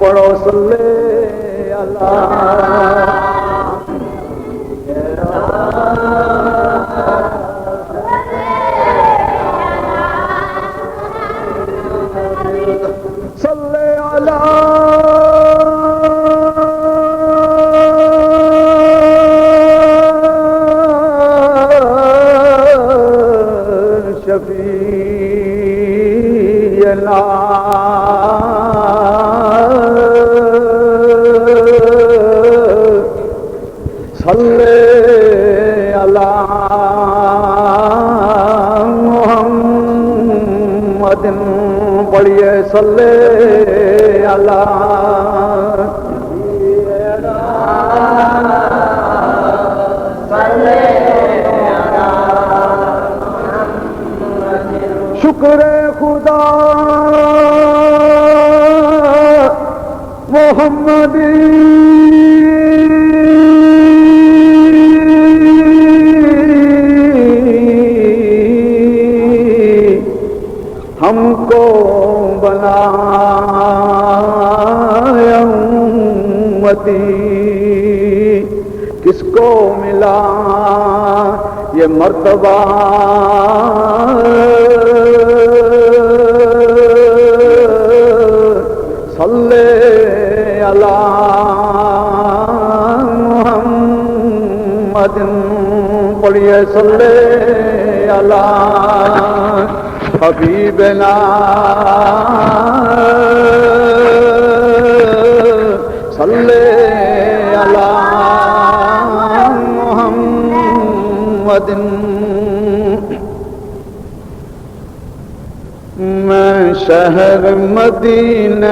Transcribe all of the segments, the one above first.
پڑھو صلی اللہ صلی اللہ شفیعنا صلی علی محمد پڑھیے صلی علی شکر خدا محمدی ہم کو بنایا امتی کس کو ملا یہ مرتبہ صلی علی محمد پڑھیے صلی علی حبیبنا صلی علی محمد میں شہر مدینہ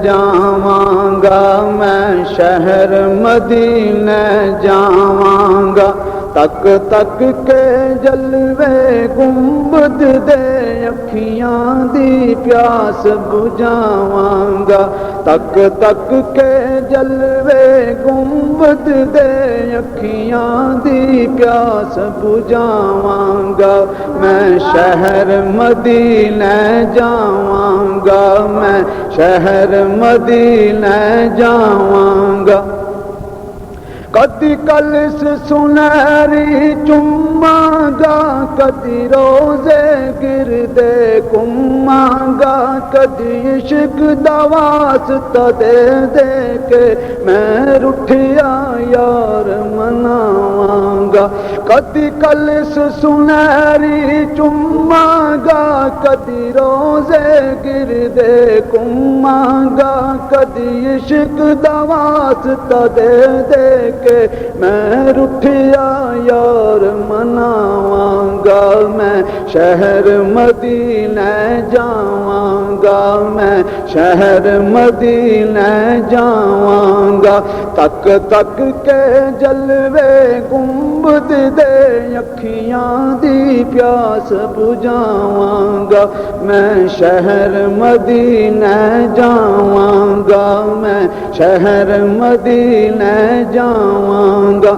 جاواں گا میں شہر مدینہ جاواں گا تک تک کے جلوے گنبد دے اکھیاں دی پیاس بجھاواں گا تک تک کے جلوے گنبد دے اکھیاں دی پیاس بجھاواں گا میں شہر مدینہ جاواں گا میں شہر مدینہ جاواں گا کدی کلس سنہری چوماں گا کدی روزے گردے گھوماں گا کدی عشق دا واسطہ دے دے کے میں رٹھیا یار مناواں گا کدی کلس سنہری چوماں گا کدی روزے گردے گھوماں گا کدی عشق دا واسطہ دے دے کہ میں رٹھیا یار مناواں گا میں شہر مدینہ جاواں گا میں شہر مدینہ جاواں گا تک تک کے جلوے گنبد دے اکھیاں دی پیاس بجھاواں گا میں شہر مدینہ جاواں گا میں شہر مدینہ جاواں گا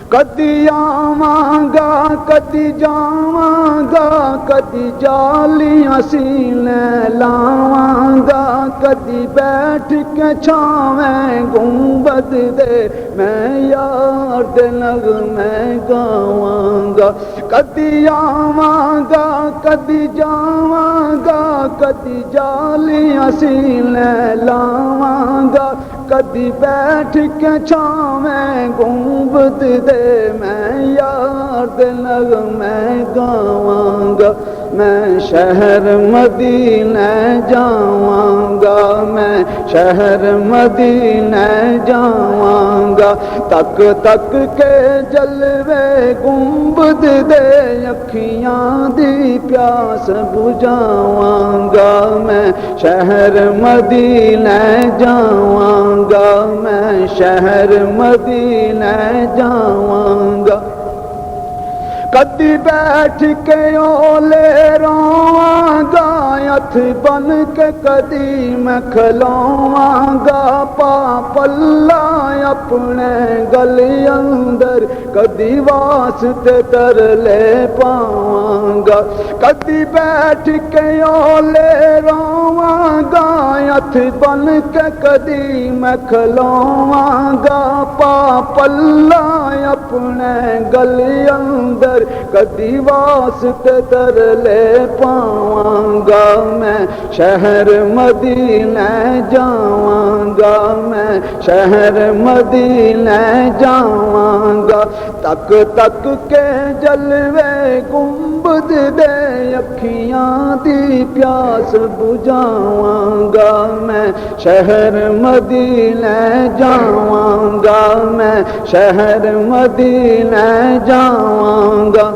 کدی آواں گا کدی جاواں گا کدی جالیاں سینے لاواں گا کدی بیٹھ کے چھاویں گنبد دے میں یار دے نغمے گاواں گا کدی آواں گا کدی جاواں گا کدی جالیاں سینے لاواں گا کدی بیٹھ کے چھاویں گنبد دے میں یار دے نغمے گاواں گا میں شہر مدینہ جاواں گا میں شہر مدینہ جاواں گا، تک تک کے جلوے گنبد دے اکھیاں دی پیاس بجھاواں گا، میں شہر مدینہ جاواں گا، میں شہر مدینہ جاواں گا۔ کدی بیٹھ کے اولے رواں گا، ہتھ بن کے کدی میں کھلواں گا، پا پلا اپنے گلی اندر کدی واسطے ترلے پاواں گا۔ کدی بیٹھ کے اولے رواں گا، ہتھ بن کے کدی میں کھلواں گا، پا پلا اپنے گلی اندر کدی واسطے ترلے پاواں گا، میں شہر مدینہ جاواں گا، میں شہر مدینہ جاواں گا، تک تک کے جلوے گنبد دے اکھیاں دی پیاس بجھاواں گا، میں شہر مدینہ جاواں گا، میں شہر مدینہ جاواں گا۔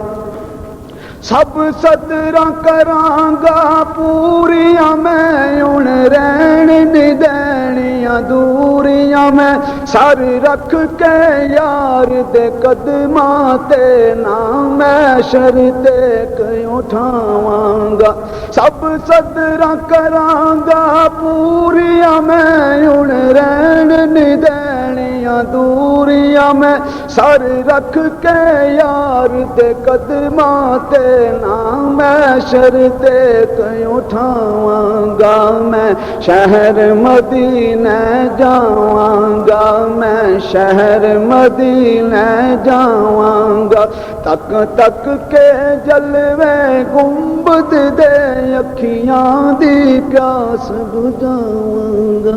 سب صدراں کراں گا پوریاں میں، ہن رہن نہیں دینیاں دوریاں میں، سر رکھ کے یار دے قدماں تے نام محشر تے کیوں اٹھاواں گا۔ سب صدراں کراں گا پوریاں میں، ہن رہن نہیں دینیاں دوریاں میں، سر رکھ کے یار دے قدماں تے نام محشر تے کیوں اٹھاواں گا، میں شہر مدینہ جاواں گا، میں شہر مدینہ جاواں گا، تک تک کے جلوے گنبد دے اکھیاں دی پیاس بجھاواں گا۔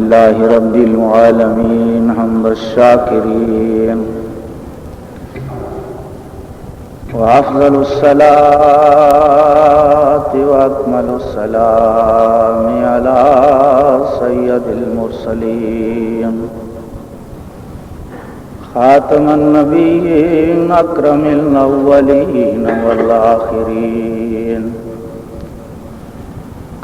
اللہ رب العالمین حمد الشاکرین، وافضل الصلاة واکمل السلام علی سید المرسلین، خاتم النبیین اکرم الاولین والآخرین،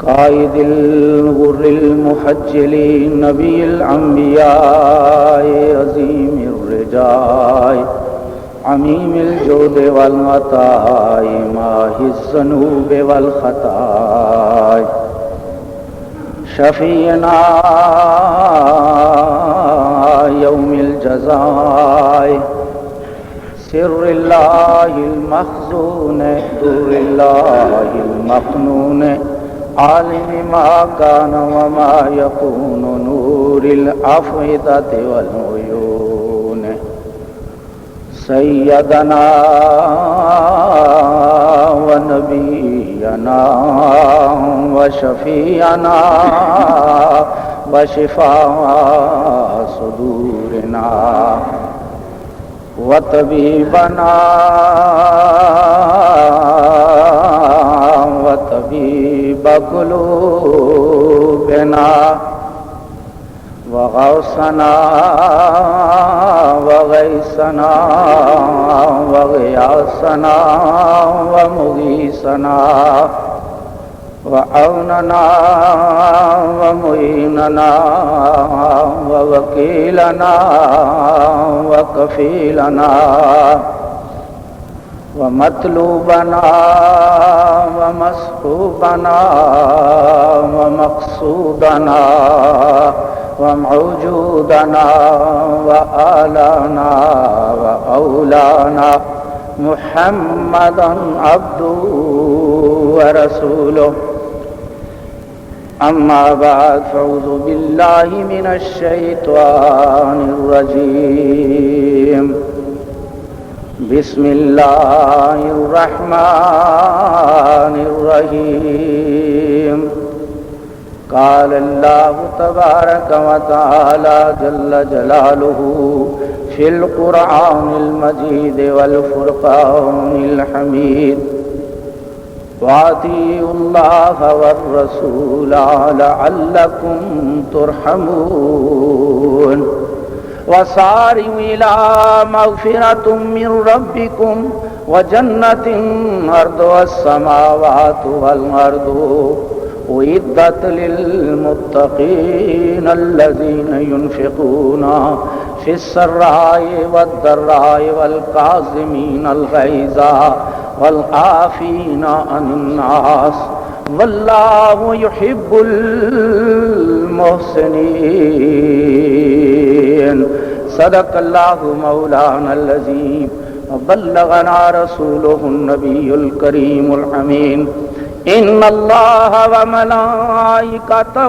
قائد الغر المحجلین، نبی الانبیاء عظیم الرجاء، عمیم الجود والعطاء، ماحِ الذنوب والخطاء، شفیعنا یوم الجزاء، سر اللہ المخزون، در اللہ المخنون، عالم ما كان وما يكون، نور الأفئدة والعيون، سيدنا ونبينا وشفيعنا وشفاء صدورنا وطبيبنا وطبيب قلوبنا وغوثنا وغيثنا وغياثنا ومغيثنا وعوننا ومعيننا ووكيلنا وكفيلنا ومطلوبنا ومصحوبنا ومقصودنا وموجودنا وآلانا وأولانا محمدا عبده ورسوله، أما بعد، فأعوذ بالله من الشيطان الرجيم، بسم الله الرحمن الرحيم، قال الله تبارك وتعالى جل جلاله في القرآن المجيد والفرقان الحميد، وَأَطِيعُوا اللَّهَ وَالرَّسُولَ لَعَلَّكُمْ تُرْحَمُونَ وَسَارِعُوا إِلَى مَغْفِرَةٍ مِّن رَّبِّكُمْ وَجَنَّةٍ عَرْضُهَا السَّمَاوَاتُ وَالْأَرْضُ أُعِدَّتْ لِلْمُتَّقِينَ الَّذِينَ يُنفِقُونَ فِي السَّرَّاءِ وَالضَّرَّاءِ وَالْكَاظِمِينَ الْغَيْظَ وَالْعَافِينَ عَنِ النَّاسِ وَاللَّهُ يُحِبُّ الْمُحْسِنِينَ صدق اللہ مولانا العظیم وبلغنا رسوله النبی الکریم الامین ان اللہ وملائکته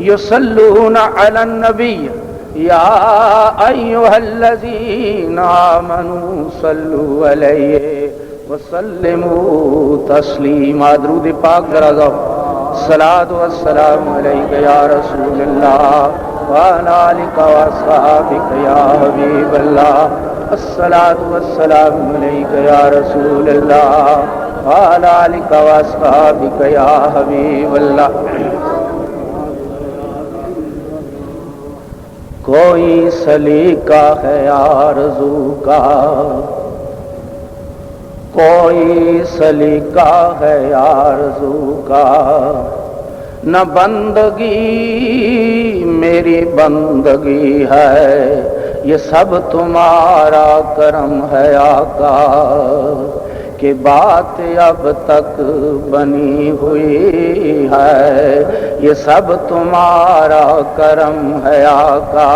یصلون علی النبی یا ایها الذین آمنوا صلوا علیہ وسلموا تسلیما درود پاک ذرا ذوق الصلاۃ والسلام علیک یا رسول اللہ وعلى آلك وأصحابك يا حبيب الله الصلاة والسلام عليك يا رسول الله وعلى آلك وأصحابك يا حبيب الله کوئی سلیقہ ہے آرزو کا کوئی سلیقہ ہے آرزو کا نہ بندگی میری بندگی ہے یہ سب تمہارا کرم ہے آقا کہ بات اب تک بنی ہوئی ہے یہ سب تمہارا کرم ہے آقا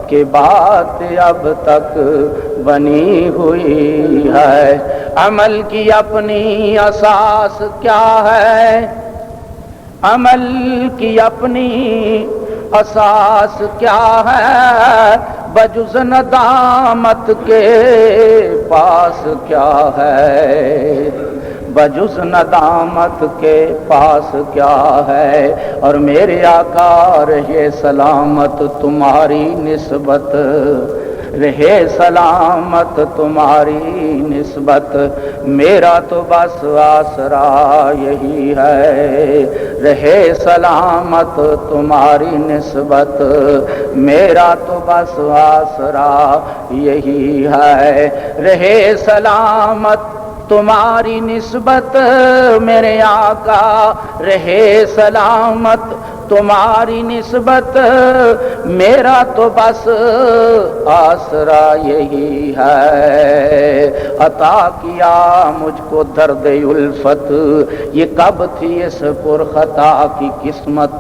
کہ بات اب تک بنی ہوئی ہے عمل کی اپنی اساس کیا ہے عمل کی اپنی اساس کیا ہے بجز ندامت کے پاس کیا ہے بجز ندامت کے پاس کیا ہے اور میرے آقا رہے سلامت تمہاری نسبت رہے سلامت تمہاری نسبت میرا تو بس آسرا یہی ہے رہے سلامت تمہاری نسبت میرا تو بس آسرا یہی ہے رہے سلامت تمہاری نسبت میرے آقا رہے سلامت تمہاری نسبت میرا تو بس آسرا یہی ہے عطا کیا مجھ کو درد الفت یہ کب تھی اس پرخطا کی قسمت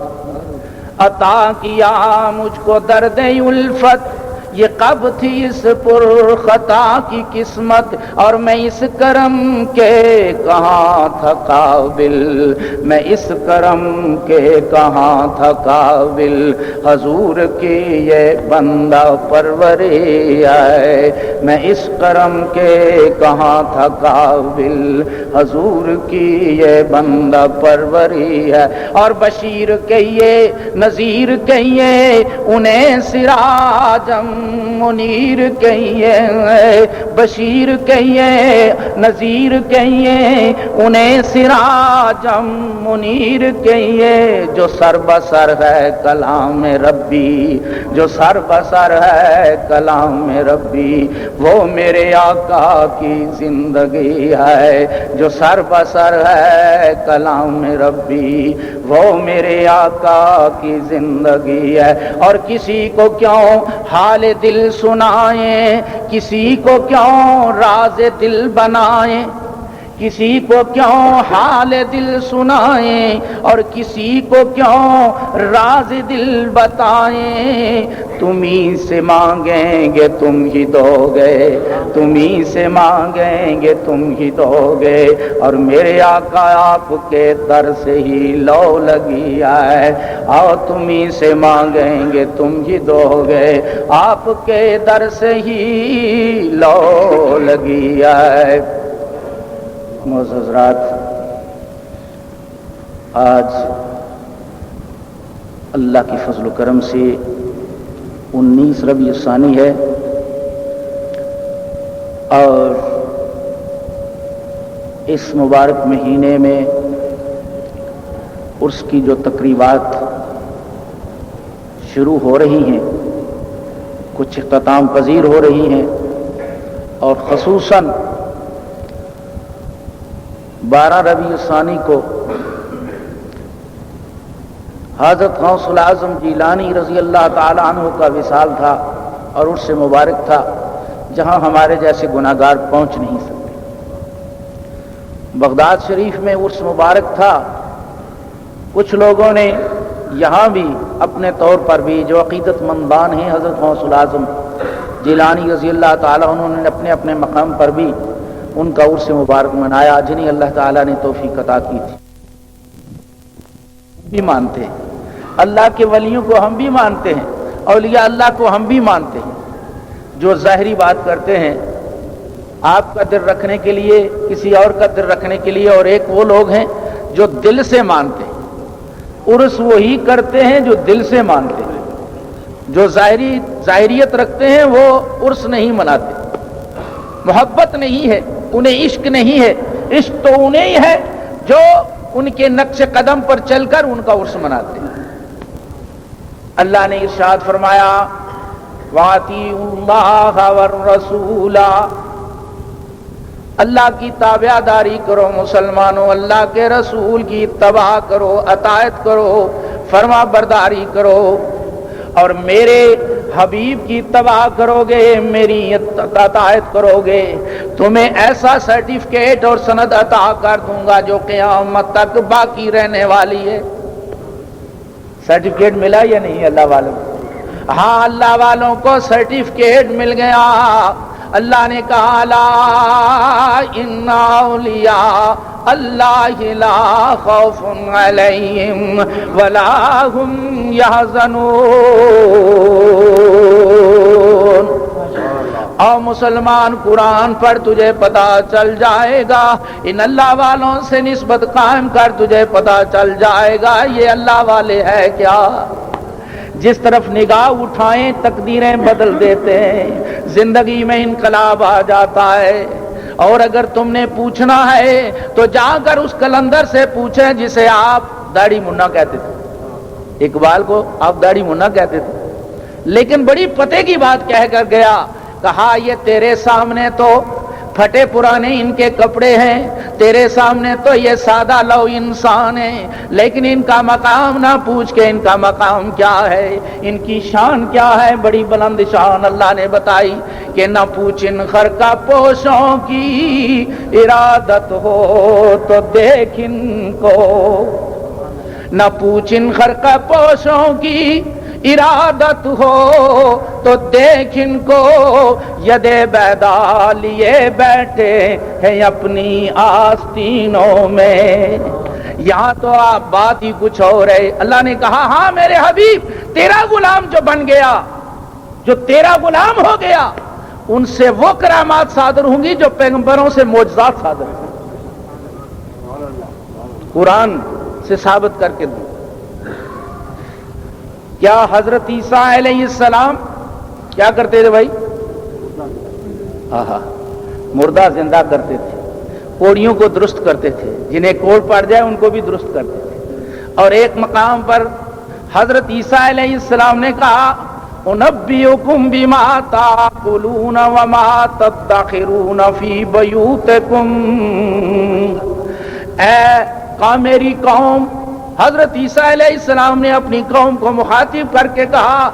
عطا کیا مجھ کو درد الفت یہ کب تھی اس پر خطا کی قسمت اور میں اس کرم کے کہاں تھا قابل میں اس کرم کے کہاں تھا قابل حضور کی یہ بندہ پروری ہے میں اس کرم کے کہاں تھا قابل حضور کی یہ بندہ پروری ہے اور بشیر کہیے نذیر کہیے انہیں سراجم منیر کہیے بشیر کہیے نذیر کہیے انہیں سراجم منیر کہیے جو سر بسر ہے کلام ربی جو سر بسر ہے کلام ربی وہ میرے آقا کی زندگی ہے جو سر بسر ہے کلام ربی وہ میرے آقا کی زندگی ہے اور کسی کو کیوں حال دل سنائیں کسی کو کیوں راز دل بنائیں کسی کو کیوں حال دل سنائیں اور کسی کو کیوں راز دل بتائیں تمہیں سے مانگیں گے تم ہی دو گے تمہیں سے مانگیں گے تم ہی دو گے اور میرے آقا آپ کے در سے ہی لو لگی ہے اور تمہیں سے مانگیں گے تم ہی دو گے آپ کے در سے ہی لو لگی ہے معزز حضرات آج اللہ کی فضل و کرم سے 19 ربیع الثانی ہے اور اس مبارک مہینے میں عرس کی جو تقریبات شروع ہو رہی ہیں کچھ اختتام پذیر ہو رہی ہیں، اور خصوصاً 12 ربیع الثانی کو حضرت غوث الاعظم جیلانی رضی اللہ تعالی عنہ کا وصال تھا، اور عرس مبارک تھا جہاں ہمارے جیسے گناہگار پہنچ نہیں سکتے۔ بغداد شریف میں عرس مبارک تھا، کچھ لوگوں نے یہاں بھی اپنے طور پر بھی جو عقیدت مندان ہیں حضرت غوث الاعظم جیلانی رضی اللہ تعالیٰ انہوں نے اپنے اپنے مقام پر بھی ان کا عرس مبارک منایا، جنہیں اللہ تعالیٰ نے توفیق عطا کی تھی۔ بھی مانتے ہیں اللہ کے ولیوں کو، ہم بھی مانتے ہیں اولیاء اللہ کو، ہم بھی مانتے ہیں۔ جو ظاہری بات کرتے ہیں آپ کا دل رکھنے کے لیے، کسی اور کا دل رکھنے کے لیے، اور ایک وہ لوگ ہیں جو دل سے مانتے ہیں۔ عرس وہی کرتے ہیں جو دل سے مانتے ہیں، جو ظاہریت رکھتے ہیں وہ عرس نہیں مناتے۔ محبت نہیں ہے، انہیں عشق نہیں ہے، عشق تو انہیں ہے جو ان کے نقش قدم پر چل کر ان کا عرس مناتے ہیں۔ اللہ نے ارشاد فرمایا وَأَطِیعُوا اللَّهَ وَالرَّسُولَ، اللہ کی تابعداری کرو مسلمانوں، اللہ کے رسول کی اتباع کرو، اطاعت کرو، فرما برداری کرو، اور میرے حبیب کی اتباع کرو گے، میری اطاعت کرو گے، تمہیں ایسا سرٹیفکیٹ اور سند عطا کر دوں گا جو قیامت تک باقی رہنے والی ہے۔ سرٹیفکیٹ ملا یا نہیں اللہ والوں کو؟ ہاں، اللہ والوں کو سرٹیفکیٹ مل گیا۔ اللہ نے کہا لا ان اولیاء اللہ لا خوف علیہم ولا هم يحزنون۔ اور مسلمان قرآن پر تجھے پتا چل جائے گا، ان اللہ والوں سے نسبت قائم کر تجھے پتا چل جائے گا یہ اللہ والے ہے کیا۔ جس طرف نگاہ اٹھائیں تقدیریں بدل دیتے ہیں، زندگی میں انقلاب آ جاتا ہے۔ اور اگر تم نے پوچھنا ہے تو جا کر اس کلندر سے پوچھیں جسے آپ داڑھی منا کہتے تھے۔ اقبال کو آپ داڑھی منا کہتے تھے، لیکن بڑی پتے کی بات کہہ کر گیا، کہا یہ تیرے سامنے تو پھٹے پرانے ان کے کپڑے ہیں، تیرے سامنے تو یہ سادہ لو انسان ہیں، لیکن ان کا مقام نہ پوچھ کے ان کا مقام کیا ہے، ان کی شان کیا ہے، بڑی بلند شان اللہ نے بتائی کہ نہ پوچھ ان خرقہ پوشوں کی ارادت ہو تو دیکھ ان کو، نہ پوچھ ان خرقہ پوشوں کی ارادت ہو تو دیکھ ان کو، ید بیدا لیے بیٹھے ہیں اپنی آستینوں میں۔ یہاں تو آپ بات ہی کچھ اور ہے۔ اللہ نے کہا ہاں میرے حبیب، تیرا غلام جو بن گیا، جو تیرا غلام ہو گیا، ان سے وہ کرامات صادر ہوں گی جو پیغمبروں سے معجزات صادر ہیں۔ قرآن سے ثابت کر کے دوں۔ کیا حضرت عیسیٰ علیہ السلام کیا کرتے تھے بھائی؟ مردہ زندہ کرتے تھے، کوڑیوں کو درست کرتے تھے، جنہیں کوڑ پڑ جائے ان کو بھی درست کرتے تھے۔ اور ایک مقام پر حضرت عیسیٰ علیہ السلام نے کہا انبئکم بما تاکلون وما تدخرون فی بیوتکم، اے میری قوم، حضرت عیسیٰ علیہ السلام نے اپنی قوم کو مخاطب کر کے کہا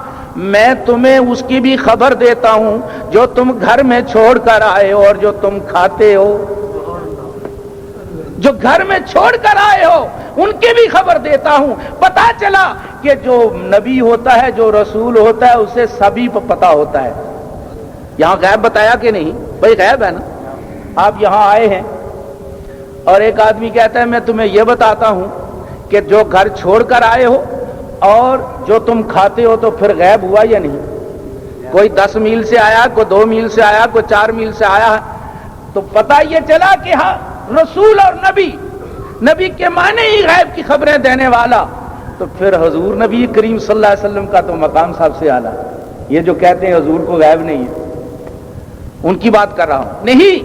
میں تمہیں اس کی بھی خبر دیتا ہوں جو تم گھر میں چھوڑ کر آئے ہو اور جو تم کھاتے ہو، جو گھر میں چھوڑ کر آئے ہو ان کی بھی خبر دیتا ہوں۔ پتا چلا کہ جو نبی ہوتا ہے، جو رسول ہوتا ہے، اسے سبھی پتا ہوتا ہے۔ یہاں غیب بتایا کہ نہیں بھائی؟ غیب ہے نا۔ آپ یہاں آئے ہیں اور ایک آدمی کہتا ہے میں تمہیں یہ بتاتا ہوں کہ جو گھر چھوڑ کر آئے ہو اور جو تم کھاتے ہو، تو پھر غیب ہوا یا نہیں؟ کوئی 10 میل سے آیا، کوئی 2 میل سے آیا، کوئی 4 میل سے آیا، تو پتہ یہ چلا کہ ہاں رسول اور نبی کے معنی ہی غیب کی خبریں دینے والا، تو پھر حضور نبی کریم صلی اللہ علیہ وسلم کا تو مقام سب سے اعلیٰ۔ یہ جو کہتے ہیں حضور کو غیب نہیں ہے، ان کی بات کر رہا ہوں۔ نہیں،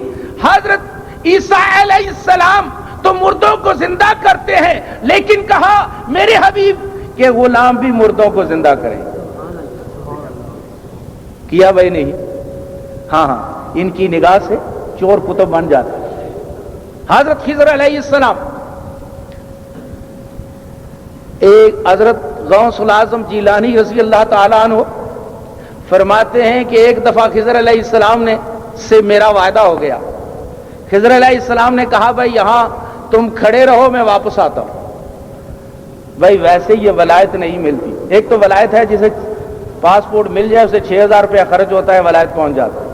حضرت عیسیٰ علیہ السلام تو مردوں کو زندہ کرتے ہیں، لیکن کہا میرے حبیب کے غلام بھی مردوں کو زندہ کریں. کیا بھائی نہیں؟ ہاں ہاں، ان کی نگاہ سے چور کتب بن جاتا. حضرت خضر علیہ السلام، ایک حضرت غوث الاعظم جیلانی رضی اللہ تعالیٰ عنہ فرماتے ہیں کہ ایک دفعہ خضر علیہ السلام سے میرا وعدہ ہو گیا. خضر علیہ السلام نے کہا بھائی یہاں تم کھڑے رہو، میں واپس آتا ہوں. بھائی ویسے یہ ولایت نہیں ملتی. ایک تو ولایت ہے جسے پاسپورٹ مل جائے اسے 6,000 روپیہ خرچ ہوتا ہے، ولایت پہنچ جاتا ہے.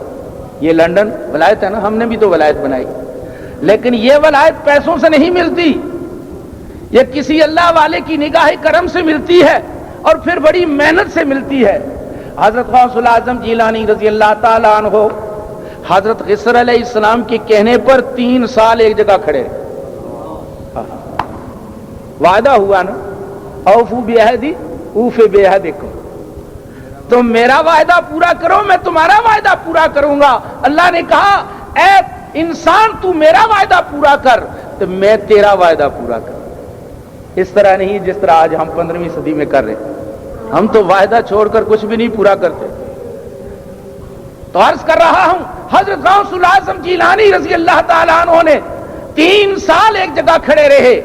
یہ لنڈن ولایت ہے نا، ہم نے بھی تو ولایت بنائی. لیکن یہ ولایت پیسوں سے نہیں ملتی، یہ کسی اللہ والے کی نگاہ کرم سے ملتی ہے اور پھر بڑی محنت سے ملتی ہے. حضرت غوث الاعظم جیلانی رضی اللہ تعالیٰ عنہ حضرت خضر علیہ السلام کے کہنے پر 3 سال ایک جگہ کھڑے. وعدہ ہوا نا، اوفو بعہدی اوف بعہدکم، تم میرا وعدہ پورا کرو میں تمہارا وعدہ پورا کروں گا. اللہ نے کہا اے انسان تو میرا وعدہ پورا کر تو میں تیرا وعدہ پورا کر. اس طرح نہیں جس طرح آج ہم 15ویں صدی میں کر رہے ہیں. ہم تو وعدہ چھوڑ کر کچھ بھی نہیں پورا کرتے. تو عرض کر رہا ہوں حضرت غوث الاعظم جیلانی رضی اللہ تعالیٰ عنہ نے 3 سال ایک جگہ کھڑے رہے.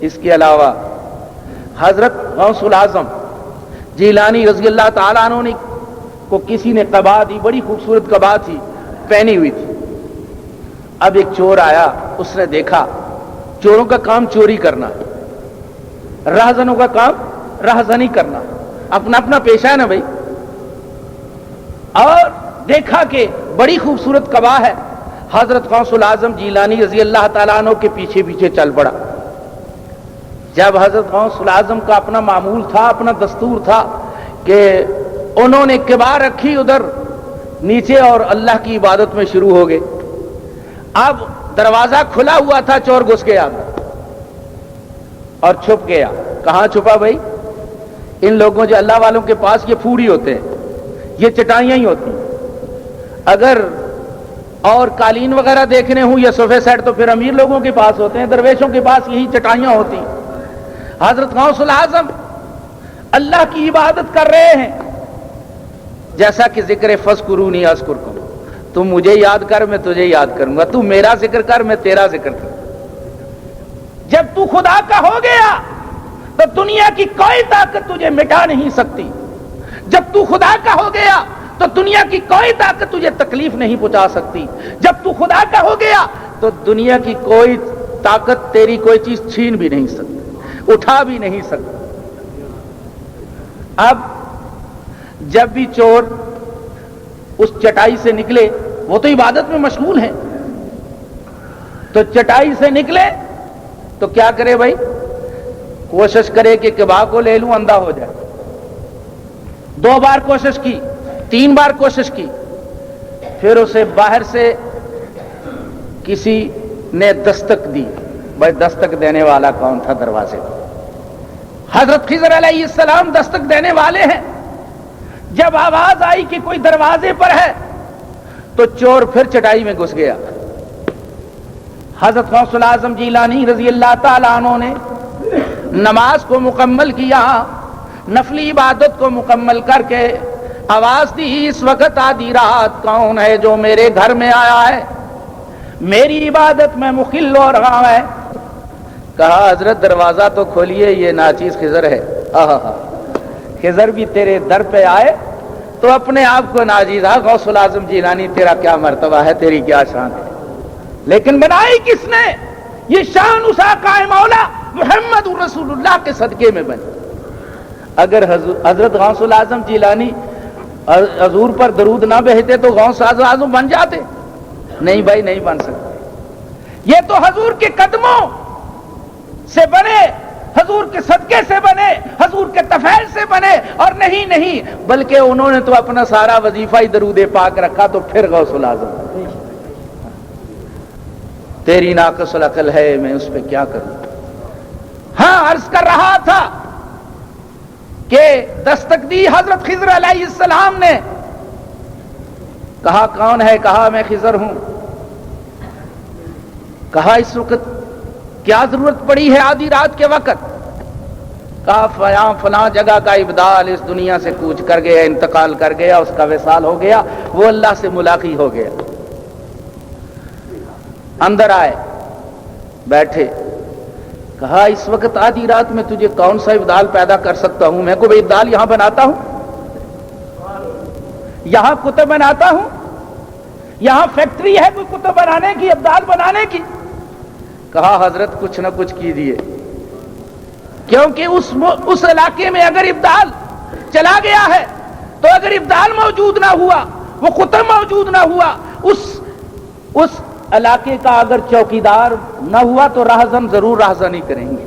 اس کے علاوہ حضرت غوث الاعظم جیلانی رضی اللہ تعالیٰ عنہ کو کسی نے قبا دی، بڑی خوبصورت قبا تھی، پہنی ہوئی تھی. اب ایک چور آیا، اس نے دیکھا چوروں کا کام چوری کرنا، راہزنوں کا کام راہزنی کرنا، اپنا اپنا پیشہ ہے نا بھائی. اور دیکھا کہ بڑی خوبصورت قبا ہے. حضرت غوث الاعظم جیلانی رضی اللہ تعالیٰ عنہ کے پیچھے پیچھے چل پڑا. جب حضرت غوث الاعظم کا اپنا معمول تھا، اپنا دستور تھا کہ انہوں نے قبا رکھی ادھر نیچے اور اللہ کی عبادت میں شروع ہو گئے. اب دروازہ کھلا ہوا تھا، چور گھس گیا اور چھپ گیا. کہاں چھپا بھائی؟ ان لوگوں جو اللہ والوں کے پاس یہ پھوڑی ہوتے ہیں، یہ چٹائیاں ہی ہوتی ہیں. اگر اور قالین وغیرہ دیکھنے ہوں یا صوفے سیٹ تو پھر امیر لوگوں کے پاس ہوتے ہیں، درویشوں کے پاس یہی چٹائیاں ہوتی ہیں. حضرت غوث الاعظم اللہ کی عبادت کر رہے ہیں، جیسا کہ ذکر فذکرونی اذکرکم، تم مجھے یاد کر میں تجھے یاد کروں گا، تو میرا ذکر کر میں تیرا ذکر کروں. جب تو خدا کا ہو گیا تو دنیا کی کوئی طاقت تجھے مٹا نہیں سکتی. جب تو خدا کا ہو گیا تو دنیا کی کوئی طاقت تجھے تکلیف نہیں پہنچا سکتی. جب تو خدا کا ہو گیا تو دنیا کی کوئی طاقت تیری کوئی چیز چھین بھی نہیں سکتی، اٹھا بھی نہیں سکتی. اب جب بھی چور اس چٹائی سے نکلے، وہ تو عبادت میں مشغول ہیں، تو چٹائی سے نکلے تو کیا کرے بھائی؟ کوشش کرے کہ قبا کو لے لوں، اندھا ہو جائے. 2 بار کوشش کی، 3 بار کوشش کی، پھر اسے باہر سے کسی نے دستک دی. بھائی دستک دینے والا کون تھا دروازے پر؟ حضرت خضر علیہ السلام دستک دینے والے ہیں. جب آواز آئی کہ کوئی دروازے پر ہے تو چور پھر چٹائی میں گھس گیا. حضرت غوث الاعظم جیلانی رضی اللہ تعالیٰ عنہ نے نماز کو مکمل کیا، نفلی عبادت کو مکمل کر کے آواز دی، اس وقت آدھی رات کون ہے جو میرے گھر میں آیا ہے، میری عبادت میں مخل ہو رہا ہے. کہا حضرت دروازہ تو کھولیے، یہ ناچیز خضر ہے. خضر بھی تیرے در پہ آئے تو اپنے آپ کو ناچیز. غوث الاعظم جیلانی تیرا کیا مرتبہ ہے، تیری کیا شان ہے، لیکن بنائی کس نے؟ یہ شان اس آقا مولا محمد رسول اللہ کے صدقے میں بنی. اگر حضرت غوث الاعظم جیلانی حضور پر درود نہ بھیجتے تو غوث اعظم بن جاتے؟ نہیں بھائی، نہیں بن سکتے. یہ تو حضور کے قدموں سے بنے، حضور کے صدقے سے بنے، حضور کے تفیل سے بنے. اور نہیں بلکہ انہوں نے تو اپنا سارا وظیفہ ہی درود پاک رکھا. تو پھر غوث الاعظم، تیری ناقص العقل ہے، میں اس پہ کیا کروں. ہاں عرض کر رہا تھا کہ دستک دی حضرت خضر علیہ السلام نے. کہا کون ہے؟ کہا میں خضر ہوں. کہا اس وقت کیا ضرورت پڑی ہے آدھی رات کے وقت؟ کہا فلاں جگہ کا ابدال اس دنیا سے کوچ کر گیا، انتقال کر گیا، اس کا وصال ہو گیا، وہ اللہ سے ملاقی ہو گیا۔ اندر آئے، بیٹھے، کہا اس وقت آدھی رات میں تجھے کون سا ابدال پیدا کر سکتا ہوں؟ میں کوئی ابدال یہاں بناتا ہوں؟ یہاں کتب بناتا ہوں؟ یہاں فیکٹری ہے کوئی کتب بنانے کی، ابدال بنانے کی؟ کہا حضرت کچھ نہ کچھ کیجیے، کیونکہ اس علاقے میں اگر ابدال چلا گیا ہے تو اگر ابدال موجود نہ ہوا، وہ کتب موجود نہ ہوا، اس علاقے کا اگر چوکیدار نہ ہوا تو راہزن ضرور راہزنی کریں گے۔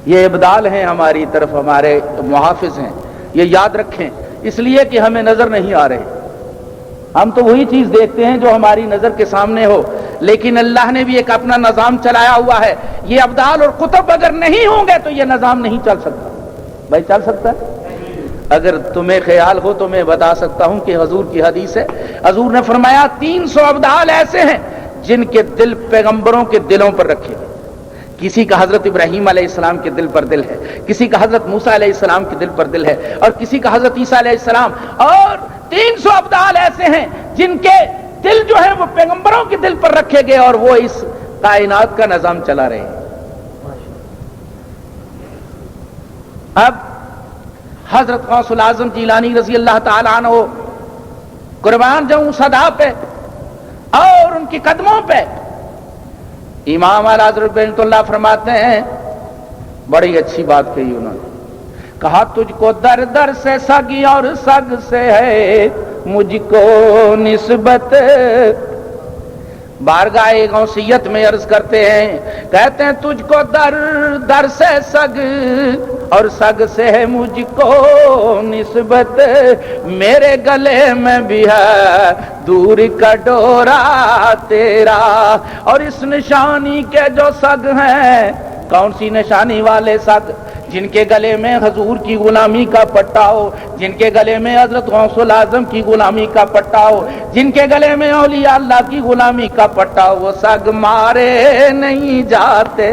یہ ابدال ہیں ہماری طرف، ہمارے محافظ ہیں، یہ یاد رکھیں، اس لیے کہ ہمیں نظر نہیں آ رہے، ہم تو وہی چیز دیکھتے ہیں جو ہماری نظر کے سامنے ہو، لیکن اللہ نے بھی ایک اپنا نظام چلایا ہوا ہے۔ یہ ابدال اور کتب اگر نہیں ہوں گے تو یہ نظام نہیں چل سکتا۔ بھائی چل سکتا ہے؟ اگر تمہیں خیال ہو تو میں بتا سکتا ہوں کہ حضور کی حدیث ہے، حضور نے فرمایا 300 ابدال ایسے ہیں جن کے دل پیغمبروں کے دلوں پر رکھے گئے۔ کسی کا حضرت ابراہیم علیہ السلام کے دل پر دل ہے، کسی کا حضرت موسیٰ علیہ السلام کے دل پر دل ہے، اور کسی کا حضرت عیسیٰ علیہ السلام، اور 300 ابدال ایسے ہیں جن کے دل جو ہے وہ پیغمبروں کے دل پر رکھے گئے اور وہ اس کائنات کا نظام چلا رہے ہیں۔ اب حضرت غوث العظم جیلانی رضی اللہ تعالیٰ عنہ قربان جاؤں صدا پہ اور ان کے قدموں پہ، امام اعلی حضرت رحمۃ اللہ فرماتے ہیں، بڑی اچھی بات کہی انہوں نے، کہا تجھ کو در در سے سگی اور سگ سے ہے مجھ کو نسبت۔ بارگاہ غوثیت میں عرض کرتے ہیں، کہتے ہیں تجھ کو در در سے سگ اور سگ سے ہے مجھ کو نسبت، میرے گلے میں بھی ہے دور کا ڈورا تیرا، اور اس نشانی کے جو سگ ہیں، کون سی نشانی والے سگ؟ جن کے گلے میں حضور کی غلامی کا پٹا ہو، جن کے گلے میں حضرت غوث العظم کی غلامی کا پٹا ہو، جن کے گلے میں اولیاء اللہ کی غلامی کا پٹا ہو، وہ سگ مارے نہیں جاتے۔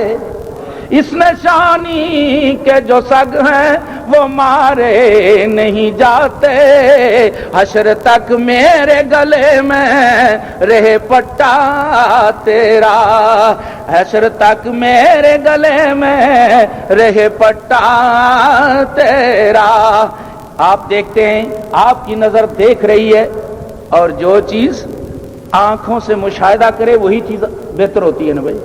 اس نشانی کے جو سگ ہیں وہ مارے نہیں جاتے، حشر تک میرے گلے میں رہے پٹا تیرا، حشر تک میرے گلے میں رہے پٹا تیرا۔ آپ دیکھتے ہیں، آپ کی نظر دیکھ رہی ہے، اور جو چیز آنکھوں سے مشاہدہ کرے وہی چیز بہتر ہوتی ہے نا بھائی۔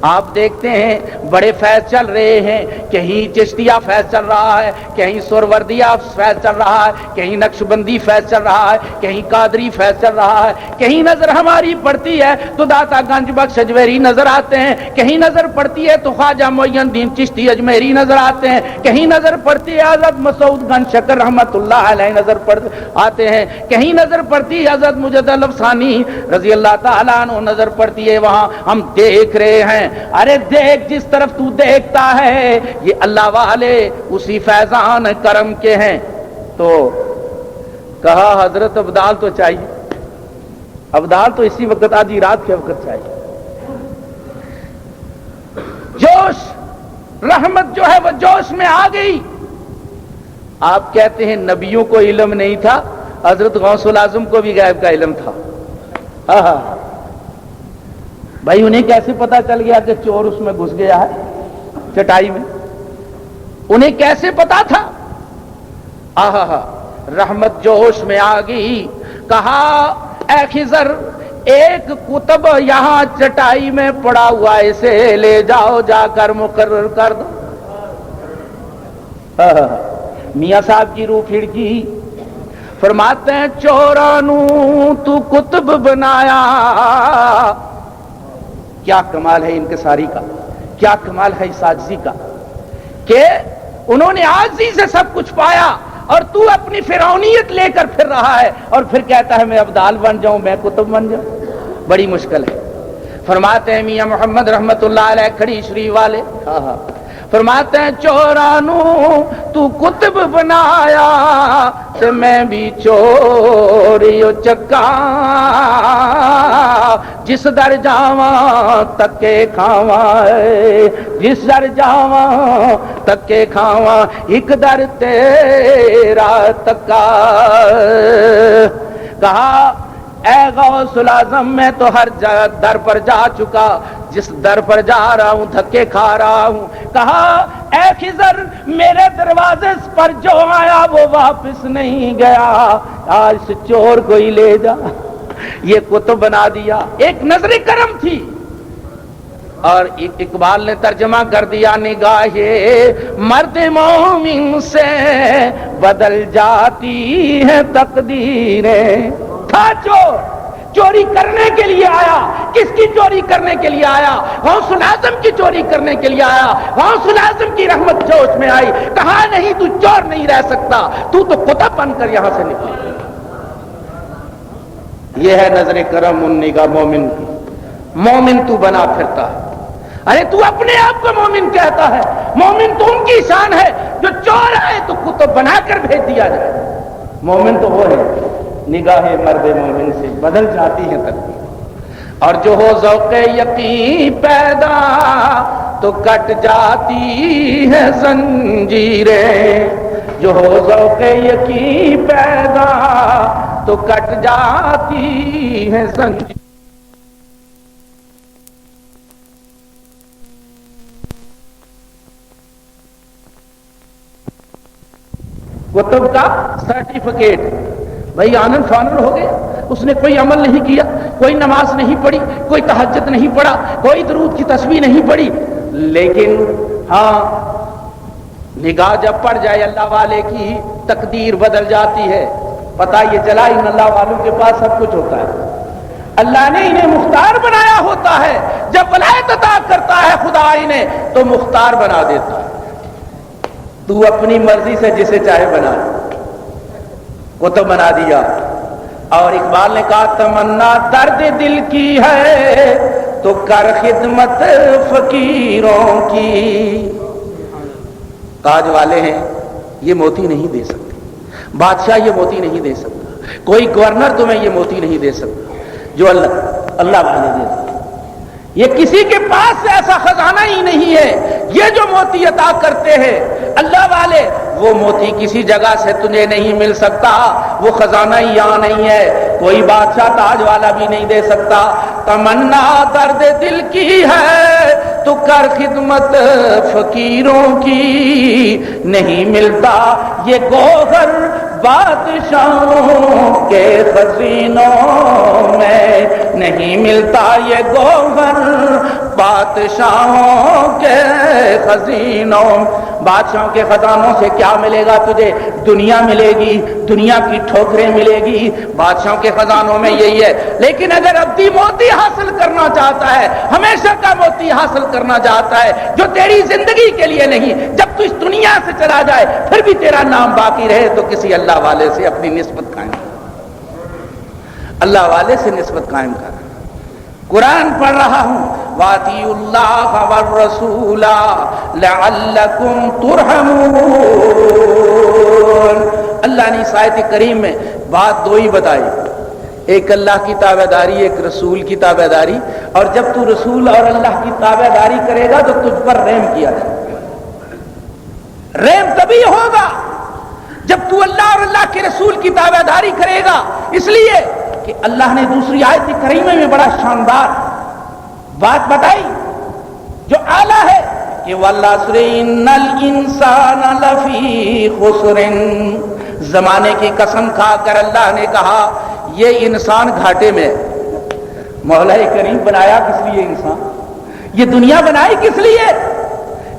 آپ دیکھتے ہیں بڑے فیض چل رہے ہیں، کہیں چشتیہ فیض چل رہا ہے، کہیں سروردیہ فیض چل رہا ہے، کہیں نقشبندی فیض چل رہا ہے، کہیں قادری فیض چل رہا ہے، کہیں نظر ہماری پڑتی ہے تو داتا گنج بخش اجمیری نظر آتے ہیں، کہیں نظر پڑتی ہے تو خواجہ معین الدین چشتی اجمیری نظر آتے ہیں، کہیں نظر پڑتی ہے حضرت مسعود گنج شکر رحمت اللہ علیہ نظر آتے ہیں، کہیں نظر پڑتی ہے حضرت مجدد الافسانی رضی اللہ تعالیٰ عنہ نظر پڑتی ہے۔ وہاں ہم دیکھ رہے ہیں، ارے دیکھ جس طرف تو دیکھتا ہے یہ اللہ والے اسی فیضان کرم کے ہیں۔ تو کہا حضرت ابدال تو چاہیے، ابدال تو اسی وقت آدھی رات کے وقت چاہیے۔ جوش رحمت جو ہے وہ جوش میں آ گئی۔ آپ کہتے ہیں نبیوں کو علم نہیں تھا، حضرت غوث العظم کو بھی غیب کا علم تھا۔ بھائی انہیں کیسے پتا چل گیا کہ چور اس میں گھس گیا ہے چٹائی میں؟ انہیں کیسے پتا تھا؟ رحمت جوش میں آ گئی۔ کہا اے خضر، ایک کتب یہاں چٹائی میں پڑا ہوا، اسے لے جاؤ، جا کر مقرر کر دو۔ میاں صاحب کی روح پھر گئی، فرماتے ہیں چورانو تو کتب بنایا۔ کیا کمال ہے انکساری کا، کیا کمال ہے اس عاجزی کا کہ انہوں نے عاجزی سے سب کچھ پایا، اور تو اپنی فرعونیت لے کر پھر رہا ہے اور پھر کہتا ہے میں ابدال بن جاؤں، میں کتب بن جاؤں۔ بڑی مشکل ہے۔ فرماتے ہیں میاں محمد رحمت اللہ علیہ کھڑی شریف والے، فرماتے ہیں چورانو تو کتب بنایا تے میں بھی چوریو چکا جس در جاواں تکے کھاواں جس در جاواں تکے کھاواں ایک در تیرا تکا کہا اے غوث العظم میں تو ہر در پر جا چکا جس در پر جا رہا ہوں دھکے کھا رہا ہوں کہا اے خضر میرے دروازے پر جو آیا وہ واپس نہیں گیا آج سے چور کو ہی لے جا یہ کتب بنا دیا ایک نظر کرم تھی اور اقبال نے ترجمہ کر دیا نگاہ مرد مومن سے بدل جاتی ہے تقدیریں تھا چوری کرنے کے لیے آیا کس کی چوری کرنے کے لیے آیا غوث العظم کی چوری کرنے کے لیے آیا غوث العظم کی رحمت جوش میں آئی کہا نہیں تو چور نہیں رہ سکتا تو قطب بن کر یہاں سے نکلے یہ ہے نظر کرم ان نگاہ مومن کی مومن تو بنا پھرتا ہے ارے تو اپنے آپ کو مومن کہتا ہے مومن تو ان کی شان ہے جو چور آئے تو کتب بنا کر بھیج دیا جائے مومن تو وہ ہے نگاہ مرد مومن سے بدل جاتی ہے تقدیر اور جو ہو ذوق یقین پیدا تو کٹ جاتی ہے زنجیریں جو ہو ذوق یقین پیدا تو کٹ جاتی ہے زنجیریں کتب کا سرٹیفکیٹ بھائی آنن فانن ہو گیا اس نے کوئی عمل نہیں کیا کوئی نماز نہیں پڑھی کوئی تہجد نہیں پڑھا کوئی درود کی تسبیح نہیں پڑھی لیکن ہاں نگاہ جب پڑ جائے اللہ والے کی تقدیر بدل جاتی ہے پتہ یہ چلا ان اللہ والوں کے پاس سب کچھ ہوتا ہے اللہ نے انہیں مختار بنایا ہوتا ہے جب ولایت عطا کرتا ہے خدا انہیں تو مختار بنا دیتا ہے تو اپنی مرضی سے جسے چاہے بنا وہ تو بنا دیا اور اقبال نے کہا تمنا درد دل کی ہے تو کر خدمت فقیروں کی تاج والے ہیں یہ موتی نہیں دے سکتے بادشاہ یہ موتی نہیں دے سکتا کوئی گورنر تمہیں یہ موتی نہیں دے سکتا جو اللہ والے دے سکتے یہ کسی کے پاس ایسا خزانہ ہی نہیں ہے یہ جو موتی عطا کرتے ہیں اللہ والے وہ موتی کسی جگہ سے تجھے نہیں مل سکتا وہ خزانہ ہی یہاں نہیں ہے کوئی بادشاہ تاج والا بھی نہیں دے سکتا تمنا درد دل کی ہے تو کر خدمت فقیروں کی نہیں ملتا یہ گوہر بادشاہوں کے خزینوں میں نہیں ملتا یہ گوہر بادشاہوں کے خزینوں بادشاہوں کے خزانوں سے کیا ملے گا تجھے دنیا ملے گی دنیا کی ٹھوکریں ملے گی بادشاہوں کے خزانوں میں یہی ہے لیکن اگر ابدی موتی حاصل کرنا چاہتا ہے ہمیشہ کا موتی حاصل کرنا چاہتا ہے جو تیری زندگی کے لیے نہیں جب تو اس دنیا سے چلا جائے پھر بھی تیرا نام باقی رہے تو کسی اللہ والے سے اپنی نسبت قائم کر اللہ والے سے نسبت قائم کر قرآن پڑھ رہا ہوں وَأَطِيعُوا اللَّهَ وَالرَّسُولَ لَعَلَّكُمْ تُرْحَمُونَ اللہ نے اس آیت کریم میں بات دو ہی بتائی ایک اللہ کی تابعداری ایک رسول کی تابعداری اور جب تو رسول اور اللہ کی تابعداری کرے گا تو تجھ پر رحم کیا جائے رحم تبھی ہوگا جب تو اللہ اور اللہ کے رسول کی تابعداری کرے گا اس لیے کہ اللہ نے دوسری آیت کریمہ میں بڑا شاندار بات بتائی جو اعلیٰ ہے کہ وَالْعَصْرِ إِنَّ الْإِنسَانَ لَفِي خُسْرٍ زمانے کی قسم کھا کر اللہ نے کہا یہ انسان گھاٹے میں مولا کریم بنایا کس لیے انسان یہ دنیا بنائی کس لیے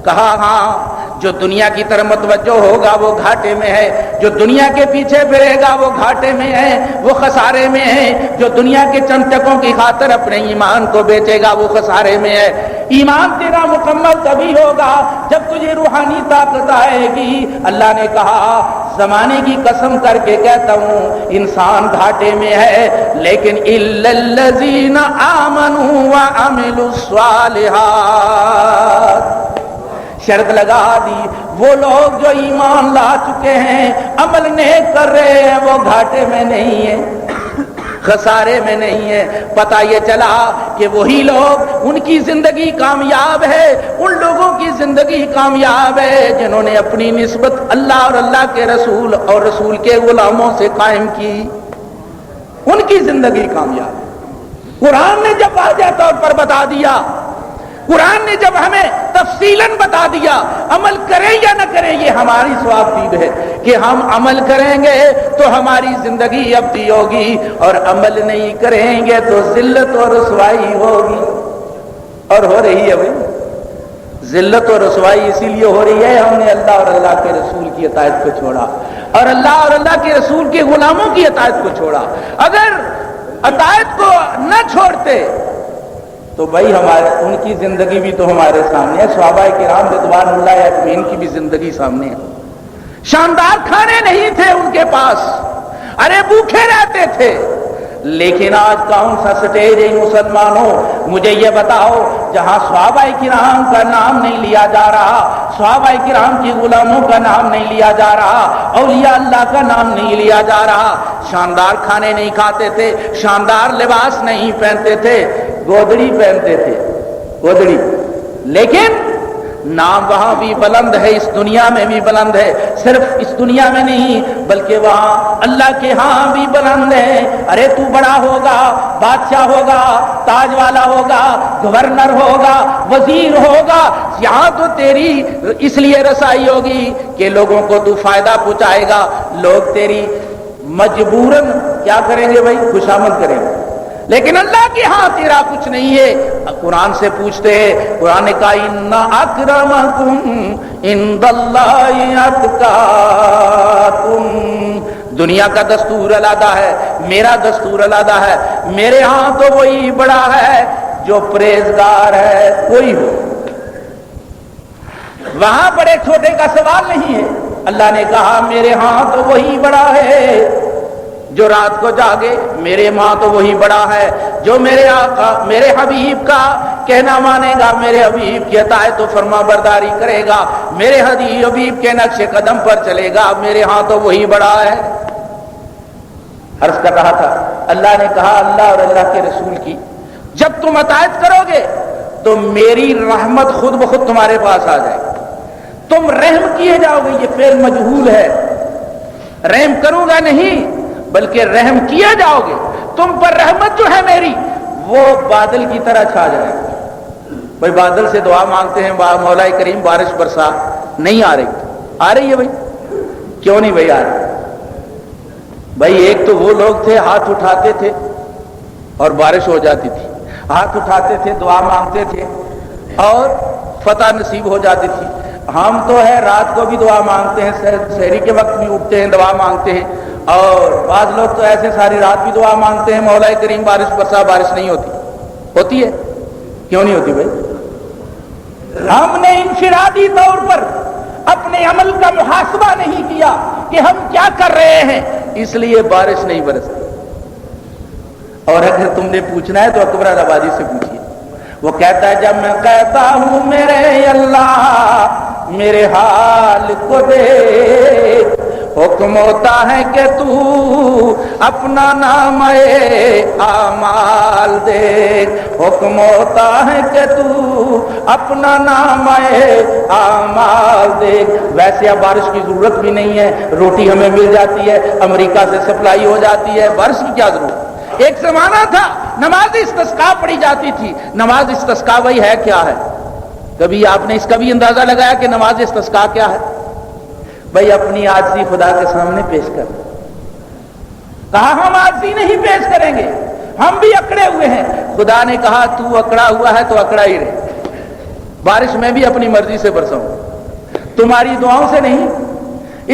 کہا ہاں جو دنیا کی طرف متوجہ ہوگا وہ گھاٹے میں ہے جو دنیا کے پیچھے پھرے گا وہ گھاٹے میں ہے وہ خسارے میں ہے جو دنیا کے چند ٹکوں کی خاطر اپنے ایمان کو بیچے گا وہ خسارے میں ہے ایمان تیرا مکمل تبھی ہوگا جب تجھے روحانی طاقت آئے گی اللہ نے کہا زمانے کی قسم کر کے کہتا ہوں انسان گھاٹے میں ہے لیکن الا الذین آمنوا وعملوا الصالحات شرط لگا دی، وہ لوگ جو ایمان لا چکے ہیں، عمل نیک کر رہے ہیں، وہ گھاٹے میں نہیں ہیں، خسارے میں نہیں ہے۔ پتہ یہ چلا کہ وہی لوگ، ان کی زندگی کامیاب ہے، ان لوگوں کی زندگی کامیاب ہے جنہوں نے اپنی نسبت اللہ اور اللہ کے رسول اور رسول کے غلاموں سے قائم کی، ان کی زندگی کامیاب ہے۔ قرآن نے جب واضح طور پر بتا دیا، قرآن نے جب ہمیں تفصیلاً بتا دیا، عمل کریں یا نہ کریں یہ ہماری ثواب دید ہے کہ ہم عمل کریں گے تو ہماری زندگی ابدی ہوگی، اور عمل نہیں کریں گے تو ذلت اور رسوائی ہوگی، اور ہو رہی ہے بھائی۔ ذلت اور رسوائی اسی لیے ہو رہی ہے، ہم نے اللہ اور اللہ کے رسول کی اطاعت کو چھوڑا، اور اللہ اور اللہ کے رسول کے غلاموں کی اطاعت کو چھوڑا۔ اگر اطاعت کو نہ چھوڑتے تو بھائی ہمارے ان کی زندگی بھی تو ہمارے سامنے ہے، صحابہ کرام رضوان اللہ اجمعین کی بھی زندگی سامنے ہے۔ شاندار کھانے نہیں تھے ان کے پاس، ارے بھوکے رہتے تھے، لیکن آج کون سا سٹیج ہے مسلمانوں؟ مجھے یہ بتاؤ جہاں صحابہ کرام کا نام نہیں لیا جا رہا، صحابہ کرام کی غلاموں کا نام نہیں لیا جا رہا، اولیاء اللہ کا نام نہیں لیا جا رہا، شاندار کھانے نہیں کھاتے تھے، شاندار لباس نہیں پہنتے تھے، گودڑی پہنتے تھے، گودڑی، لیکن نام وہاں بھی بلند ہے، اس دنیا میں بھی بلند ہے، صرف اس دنیا میں نہیں بلکہ وہاں اللہ کے ہاں بھی بلند ہے۔ ارے تو بڑا ہوگا، بادشاہ ہوگا، تاج والا ہوگا، گورنر ہوگا، وزیر ہوگا، یہاں تو تیری اس لیے رسائی ہوگی کہ لوگوں کو تو فائدہ پہنچائے گا، لوگ تیری مجبوراً کیا کریں گے بھائی؟ خوشامد کریں گے، لیکن اللہ کے ہاں تیرا کچھ نہیں ہے۔ قرآن سے پوچھتے ہیں، قرآن نے کہا ان اکرمکم عند اللہ اتقاکم۔ دنیا کا دستور علیحدہ ہے، میرا دستور علیحدہ ہے، میرے ہاں تو وہی بڑا ہے جو پرہیزگار ہے، کوئی ہو، وہاں بڑے چھوٹے کا سوال نہیں ہے۔ اللہ نے کہا میرے ہاں تو وہی بڑا ہے جو رات کو جاگے، میرے ماں تو وہی بڑا ہے جو میرے آقا میرے حبیب کا کہنا مانے گا، میرے حبیب کی اطاعت و فرما برداری کرے گا، میرے حبیب کے نقش قدم پر چلے گا، میرے ہاں تو وہی بڑا ہے۔ عرض کر رہا تھا، اللہ نے کہا اللہ اور اللہ کے رسول کی جب تم اطاعت کرو گے تو میری رحمت خود بخود تمہارے پاس آ جائے گی، تم رحم کیے جاؤ گے۔ یہ فعل مجہول ہے، رحم کروں گا نہیں بلکہ رحم کیا جاؤ گے، تم پر رحمت جو ہے میری وہ بادل کی طرح چھا جائے گا۔ بھائی بادل سے دعا مانگتے ہیں مولا کریم بارش برسا، نہیں آ رہی، آ رہی ہے بھائی؟ کیوں نہیں بھائی آ رہی؟ بھائی ایک تو وہ لوگ تھے ہاتھ اٹھاتے تھے اور بارش ہو جاتی تھی، ہاتھ اٹھاتے تھے دعا مانگتے تھے اور فتح نصیب ہو جاتی تھی۔ ہم تو ہے رات کو بھی دعا مانگتے ہیں، سحری کے وقت بھی اٹھتے ہیں دعا مانگتے ہیں، اور بعض لوگ تو ایسے ساری رات بھی دعا مانگتے ہیں مولا کریم بارش برسا، بارش نہیں ہوتی، ہوتی ہے؟ کیوں نہیں ہوتی بھائی؟ ہم نے انفرادی طور پر اپنے عمل کا محاسبہ نہیں کیا کہ ہم کیا کر رہے ہیں، اس لیے بارش نہیں برستی۔ اور اگر تم نے پوچھنا ہے تو اکبر آبادی سے پوچھیے، وہ کہتا ہے جب میں کہتا ہوں میرے اللہ میرے حال کو دیکھ، حکم ہوتا ہے کہ تو اپنا نام اعمال دیکھ، حکم ہوتا ہے کہ تو اپنا نام اعمال دیکھ۔ ویسے اب بارش کی ضرورت بھی نہیں ہے، روٹی ہمیں مل جاتی ہے، امریکہ سے سپلائی ہو جاتی ہے، بارش کی کیا ضرورت؟ ایک زمانہ تھا نماز استسقاء پڑھی جاتی تھی، نماز استسقاء وہی ہے کیا ہے؟ کبھی آپ نے اس کا بھی اندازہ لگایا کہ نماز استسقاء کیا ہے؟ بھائی اپنی عاجزی خدا کے سامنے پیش کر، کہا ہم عاجزی نہیں پیش کریں گے، ہم بھی اکڑے ہوئے ہیں۔ خدا نے کہا تو اکڑا ہوا ہے تو اکڑا ہی رہے، بارش میں بھی اپنی مرضی سے برساؤں، تمہاری دعاؤں سے نہیں۔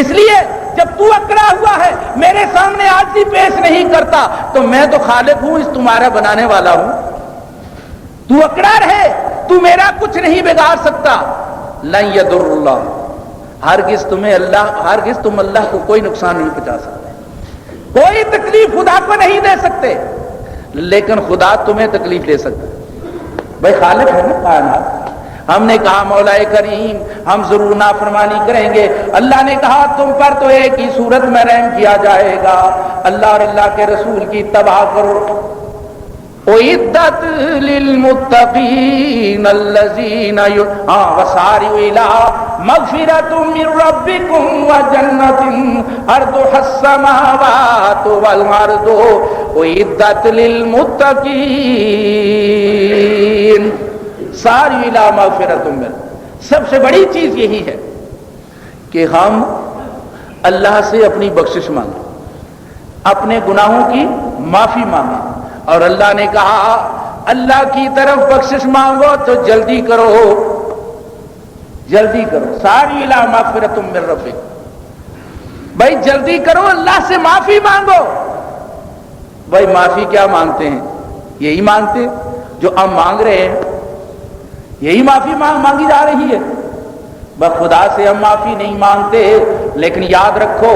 اس لیے جب تو اکڑا ہوا ہے میرے سامنے عاجزی پیش نہیں کرتا تو میں تو خالق ہوں، اس تمہارا بنانے والا ہوں، تو اکڑا رہے، تو میرا کچھ نہیں بگاڑ سکتا۔ لن یضر اللہ، ہرگز تم اللہ کو کوئی نقصان نہیں پہنچا سکتے، کوئی تکلیف خدا کو نہیں دے سکتے، لیکن خدا تمہیں تکلیف دے سکتا۔ بھائی خالق ہے نا کائنات، ہم نے کہا مولا کریم ہم ضرور نافرمانی کریں گے. اللہ نے کہا تم پر تو ایک ہی صورت میں رحم کیا جائے گا, اللہ اور اللہ کے رسول کی اتباع کرو. اعدت للمتقین الذین وسارعوا الی مغفرۃ من ربکم وجنۃ عرضها السماوات والارض اعدت للمتقین. ساری الی مغفرۃ من, سب سے بڑی چیز یہی ہے کہ ہم اللہ سے اپنی بخشش مانگیں, اپنے گناہوں کی معافی مانگیں. اور اللہ نے کہا اللہ کی طرف بخشش مانگو تو جلدی کرو, جلدی کرو. ساری الی مغفرۃ من ربک, بھائی جلدی کرو, اللہ سے معافی مانگو. بھائی معافی کیا مانگتے ہیں؟ یہی مانگتے جو ہم مانگ رہے ہیں, یہی معافی مانگی جا رہی ہے. بس خدا سے ہم معافی نہیں مانگتے. لیکن یاد رکھو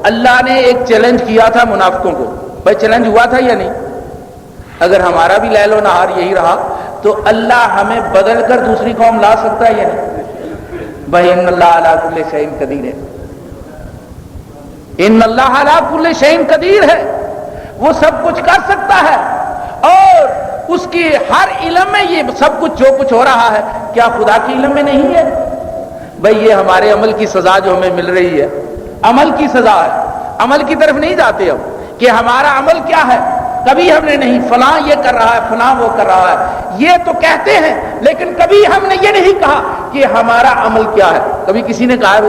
اللہ نے ایک چیلنج کیا تھا منافقوں کو. بھائی چیلنج ہوا تھا یا نہیں؟ اگر ہمارا بھی لیل و نہار یہی رہا تو اللہ ہمیں بدل کر دوسری قوم لا سکتا ہے یا نہیں؟ بھائی ان اللہ علی کل شیء قدیر ہے, ان اللہ علی کل شیء قدیر ہے, وہ سب کچھ کر سکتا ہے. اور اس کی ہر علم میں یہ سب کچھ جو کچھ ہو رہا ہے کیا خدا کے علم میں نہیں ہے؟ بھائی یہ ہمارے عمل کی سزا جو ہمیں مل رہی ہے, عمل کی سزا ہے. عمل کی طرف نہیں جاتے ہم کہ ہمارا عمل کیا ہے. کبھی ہم نے نہیں فلاں یہ کر رہا ہے فلاں وہ کر رہا ہے, یہ تو کہتے ہیں لیکن کبھی ہم نے یہ نہیں کہا کہ ہمارا عمل کیا ہے. کبھی کسی نے کہا ہے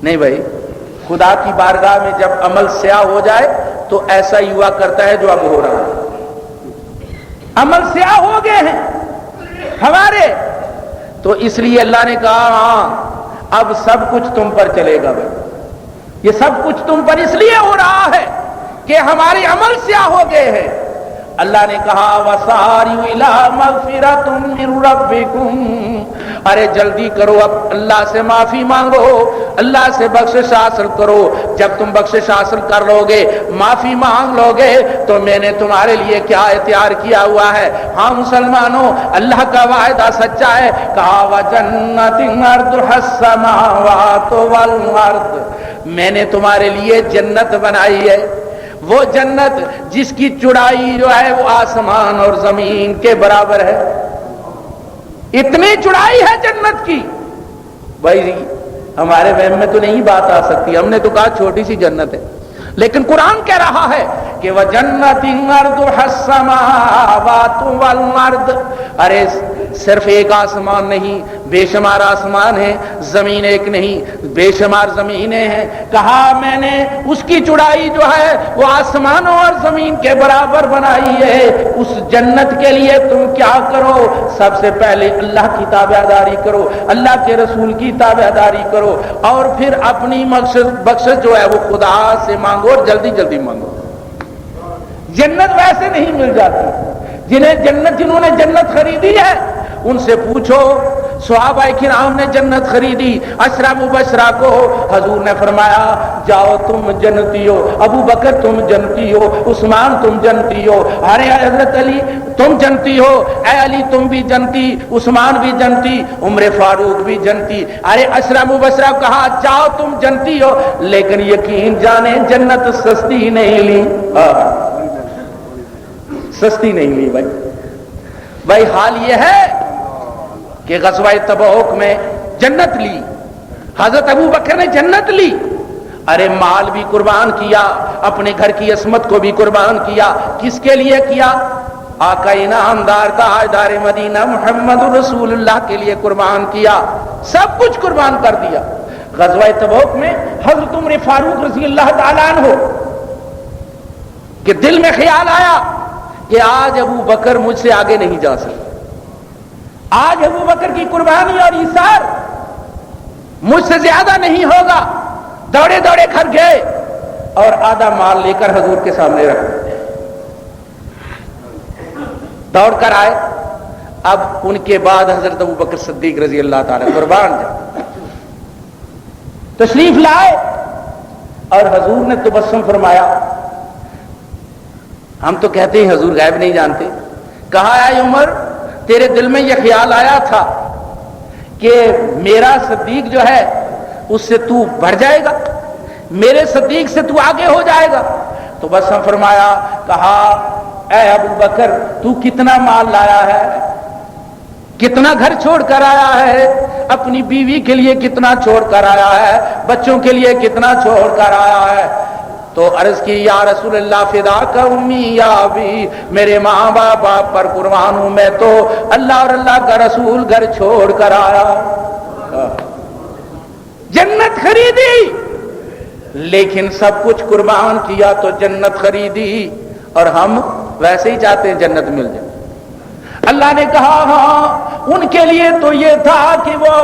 نہیں. بھائی خدا کی بارگاہ میں جب عمل سیاہ ہو جائے تو ایسا ہی ہوا کرتا ہے جو اب ہو رہا ہے. عمل سیاہ ہو گئے ہیں ہمارے, تو اس لیے اللہ نے کہا ہاں اب سب کچھ تم پر چلے گا. بھائی یہ سب کچھ تم پر اس لیے ہو رہا ہے کہ ہمارے عمل سیاہ ہو گئے ہیں. اللہ نے کہا وَسَارِعُوا إِلَىٰ مَغْفِرَةٍ مِّن رَّبِّكُمْ, ارے جلدی کرو, اب اللہ سے معافی مانگو, اللہ سے بخشش حاصل کرو. جب تم بخشش حاصل کر لو گے, معافی مانگ لو گے, تو میں نے تمہارے لیے کیا اختیار کیا ہوا ہے. ہاں مسلمانوں, اللہ کا وعدہ سچا ہے. کہا وَجَنَّةٍ عَرْضُهَا السَّمَاوَاتُ وَالْأَرْضُ, میں نے تمہارے لیے جنت بنائی ہے. وہ جنت جس کی چوڑائی جو ہے وہ آسمان اور زمین کے برابر ہے. اتنی چوڑائی ہے جنت کی. بھائی ہمارے وہم میں تو نہیں بات آ سکتی, ہم نے تو کہا چھوٹی سی جنت ہے, لیکن قرآن کہہ رہا ہے کہ وَجَنَّةٍ عَرْضُهَا السَّمَاوَاتُ وَالْأَرْضُ. ارے صرف ایک آسمان نہیں, بے شمار آسمان ہیں, زمین ایک نہیں بے شمار زمینیں ہیں. کہا میں نے اس کی چوڑائی جو ہے وہ آسمانوں اور زمین کے برابر بنائی ہے. اس جنت کے لیے تم کیا کرو؟ سب سے پہلے اللہ کی تابعداری کرو, اللہ کے رسول کی تابعداری کرو, اور پھر اپنی بخشش جو ہے وہ خدا سے مانگو, اور جلدی جلدی مانگو. جنت ویسے نہیں مل جاتی. جنہوں نے جنت خریدی ہے ان سے پوچھو. صحابہ کرام نے جنت خریدی, عشرہ مبشرہ کو حضور نے فرمایا جاؤ تم جنتی ہو, ابو بکر تم جنتی ہو, عثمان تم جنتی ہو, ارے حضرت علی تم جنتی ہو, اے علی تم بھی جنتی, عثمان بھی جنتی, عمر فاروق بھی جنتی. ارے عشرہ مبشرہ کہا جاؤ تم جنتی ہو, لیکن یقین جانے جنت سستی نہیں لی, سستی نہیں لی. بھائی حال یہ ہے کہ غزوہ تبوک میں جنت لی, حضرت ابو بکر نے جنت لی. ارے مال بھی قربان کیا, اپنے گھر کی عصمت کو بھی قربان کیا. کس کے لیے کیا؟ آقا انعامدار تاجدار مدینہ محمد رسول اللہ کے لیے قربان کیا, سب کچھ قربان کر دیا. غزوہ تبوک میں حضرت عمر فاروق رضی اللہ تعالیٰ عنہ کہ دل میں خیال آیا کہ آج ابو بکر مجھ سے آگے نہیں جا سکتے, آج ابو بکر کی قربانی اور ایثار مجھ سے زیادہ نہیں ہوگا. دوڑے دوڑے گھر گئے اور آدھا مال لے کر حضور کے سامنے رکھا. دوڑ کر آئے. اب ان کے بعد حضرت ابو بکر صدیق رضی اللہ تعالی قربان جائے تشریف لائے, اور حضور نے تبسم فرمایا. ہم تو کہتے ہیں حضور غیب نہیں جانتے. کہا اے عمر تیرے دل میں یہ خیال آیا تھا کہ میرا صدیق جو ہے اس سے تو بڑھ جائے گا، میرے صدیق سے تو آگے ہو جائے گا؟ تو بس ہم فرمایا، کہا اے ابو بکر تو کتنا مال لایا ہے، کتنا گھر چھوڑ کر آیا ہے، اپنی بیوی کے لیے کتنا چھوڑ کر آیا ہے، بچوں کے لیے کتنا چھوڑ کر آیا ہے؟ تو عرض کی یا رسول اللہ فدا کا امی یا ابی، میرے ماں باپ پر قربان ہوں، میں تو اللہ اور اللہ کا رسول گھر چھوڑ کر آیا۔ جنت خریدی، لیکن سب کچھ قربان کیا تو جنت خریدی، اور ہم ویسے ہی چاہتے ہیں جنت مل جائے۔ اللہ نے کہا ہاں ان کے لیے تو یہ تھا کہ وہ